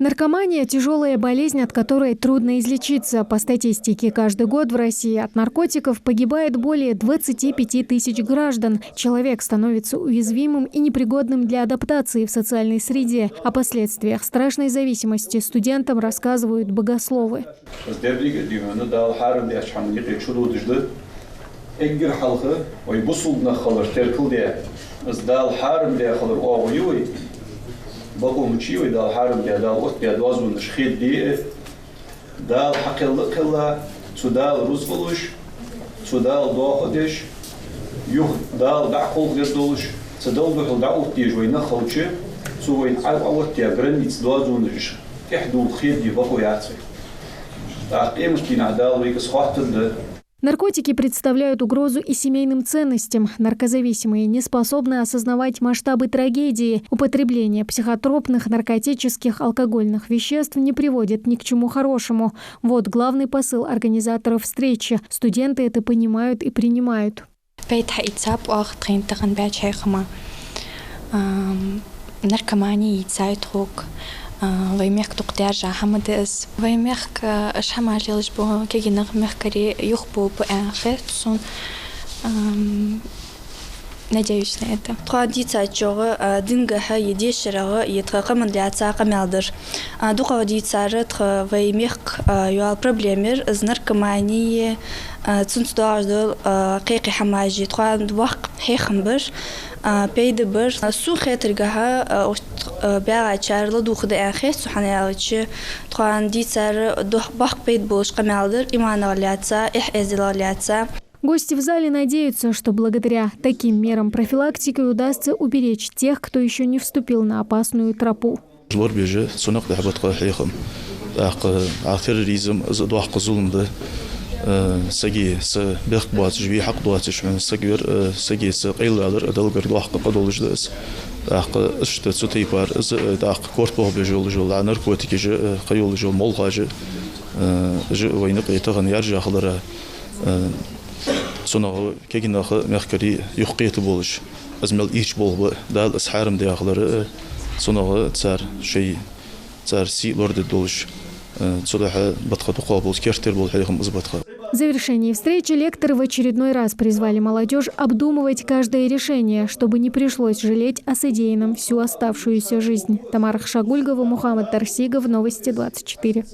Наркомания – тяжелая болезнь, от которой трудно излечиться. По статистике, каждый год в России от наркотиков погибает более 25 тысяч граждан. Человек становится уязвимым и непригодным для адаптации в социальной среде. О последствиях страшной зависимости студентам рассказывают богословы. بقوم شيء ويدال حارم بيدال وقت بيدواز ونشخيد بيه دال حقل كلا تدال رزقلش تدال ضاقدش يخ دال بعقل غدولش تدال بحل دعوت تيج وينخلش سوين عوت يا برنيت دواز ونش كحدول خيد دي بقو يعطي تعقيم كنا دال ويكس خاطر. Наркотики представляют угрозу и семейным ценностям. Наркозависимые не способны осознавать масштабы трагедии. Употребление психотропных, наркотических, алкогольных веществ не приводит ни к чему хорошему. Вот главный посыл организаторов встречи. Студенты это понимают и принимают. Наркомания ويميخ تقدر حمدس ويميخ شحما جالش بو كي نغمخ كري يخبو بآخر صون نجايش نهدا قادي تاجوا دينغها يديش رغا يتقام من دعاء قمالدر دوقا ودي تسارت ويميخ يوال بروبليمر از نركماني تنت داردل قيقي حماجي تقان وق هيخمبر بيدبر سو خاطرها بيع شارل دوخ ده آخر سبحانه تقان دي تسار دوخ بق بيد بوش قمالدر إيمان غلياتsa إحزل غلياتsa. Гости в зале надеются, что благодаря таким мерам профилактики удастся уберечь тех, кто еще не вступил на опасную тропу. سجي سبيخ بات جبي حق دواتش من سجير سجي سقيل على دلقر دوح قدولش دس داق اشت ستيبار داق كورت بوه بجول جول نركوتيك ج قيول جول مول حاجه ج وينق يتغن يرجع خضره سنه كينخ مخكري يقيت بولش ازمل ايش بول دال اسحارم داخلر سنه تسار شيء تسار سي لورد دولش سلاح بتخ بقابل كيرتر بول حيهم ازبطخ. В завершении встречи лекторы в очередной раз призвали молодежь обдумывать каждое решение, чтобы не пришлось жалеть о содеянном всю оставшуюся жизнь. Тамара Хшагульгова, Мухаммад Тарсигов, Новости 24.